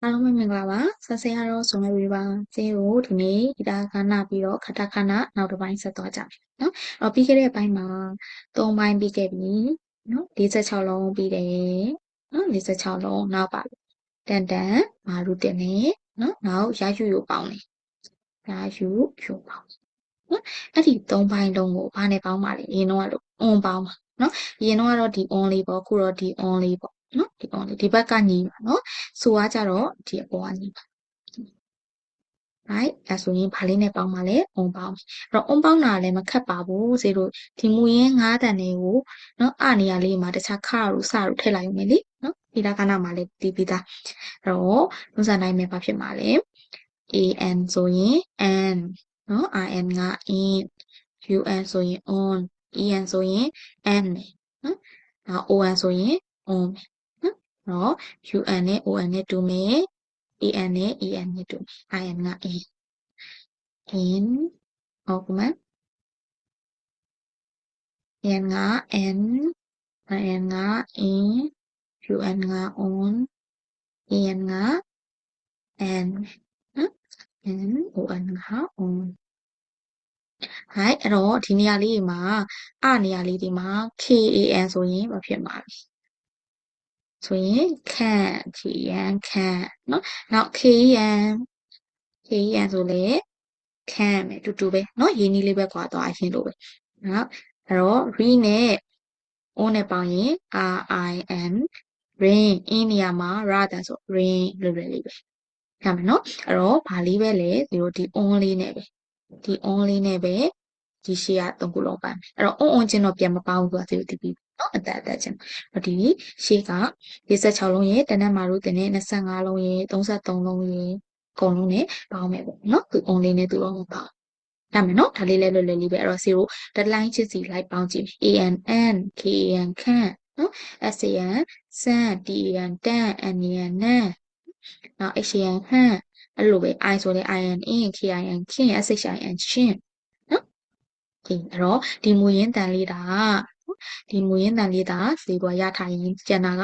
အားလုံးပဲမင်္ဂလာပါဆက်ဆဲရတော့ဆုံလိုက်ပြီပါကျေးကိုဒီနေ့ဒီတာခဏပြီးတော့ခဏခဏနောက်တစ်ပိုင်းဆက်သွားကြမယ်နော်အဲ့တော့ပြီးခဲ့တဲ့အပိုင်းမှာ၃ပိုင်းပြီးခဲ့ပြီနော်46လုံးပြီးတယ်နော်46လုံးနောက်ပါတန်တန်မာရုတင်နေနော်နောက်ရယူယူပေါင်းနေရယူယူပေါင်းနော်အဲ့ဒီ၃ပိုင်းလုံးကိုဘာနဲ့ပေါင်းပါလဲရင်တော့လို့ on ပေါင်းပါနော်ရင်တော့ဒီ on လေးပေါ့ခုတော့ဒီ on လေးပေါ့နော်ဒီ on လေးဒီဘက်ကညီပါနော်ဆိုကကြတော့ဒီအပေါ်ကညီပါ right အဲဆိုရင်ဘာလေးနဲ့ပေါင်းပါလဲ on ပေါင်းအဲ့တော့ on ပေါင်းတာလည်းမခက်ပါဘူးဇေတို့ဒီမူရင်း၅တန်တွေကိုနော်နေရာလေးမှာတခြားခါတို့စတို့ထည့်လိုက်ရုံပဲလေနော်ဒီလာကနာမှာလည်းတီးပြီးသားအဲ့တော့လွန်စံတိုင်းမှာဘာဖြစ်မှာလဲ an ဆိုရင် an နော် in က in un ဆိုရင် on en ဆိုရင် n နော်နောက် on ဆိုရင် on နော် un နဲ့ on နဲ့တူမယ် an နဲ့ en နဲ့တူမယ် in က in ဟုတ်ကဲ့ en က n in က in un က on en က n နော် n on က on ဟိုက်အဲ့တော့ဒီနေရာလေးတွေမှာနေရာလေးတွေမှာ kan ဆိုရင်ဘာဖြစ်မှာလဲဆိုရင် can နော်နောက် kan ဆိုလေ can ပဲတူတူပဲနော်ရင်းနှီးလေးပဲကွာသွားရင်လို့ပဲနော်အဲ့တော့ re နဲ့ on နဲ့ပေါင်းရင် rin rain in နေရာမှာ ra တန်ဆို rain လွယ်လွယ်လေးပဲရမယ်နော်အဲ့တော့ဘာလေးပဲလဲဒီလိုဒီ on လေးနဲ့ပဲဒီ on လေးနဲ့ပဲဒီရှေ့က၃ခုလုံးပိုင်းအဲ့တော့ on ချင်းတော့ပြန်မပေါင်းဘူးသူဒီပြီးနော်အသက်ချင်းဒီရှေ့က46လုံးရဲ့တနက်မှာတို့တင်တဲ့25လုံးရဲ့33လုံးရဲ့အကုန်လုံးနဲ့ပေါင်းမယ်ပေါ့နော်သူ on လေးနဲ့သူတော့မပေါင်းရမယ်နော်ဒါလေးလဲလွယ်လွယ်လေးပဲအဲ့တော့0 deadline ချစ်စီလိုက်ပေါင်းကြည့် an n kan ခန့်နော် san စမ်း tan တန် nan နန်းနောက် han ဟန့်အဲ့လိုပဲ i ဆိုလဲ in in kin ခင် shin ရှင်နော်ဒီအဲ့တော့ဒီမူရင်းတန်လေးဒါဒီမူရင်းတန်လေးဒါစီကွာရထားရင်ကျန်တာက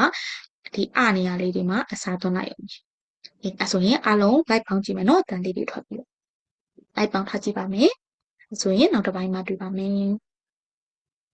ဒီနေရာလေးတွေမှာအစားသွင်းလိုက်အောင်အဲ့ဆိုရင်အလုံးလိုက်ပေါင်းကြည့်မယ်နော်တန်လေးတွေထွက်ပြီးလိုက်ပေါင်းထားကြည့်ပါမယ်ဆိုရင်နောက်တစ်ပိုင်းမှာတွေ့ပါမယ်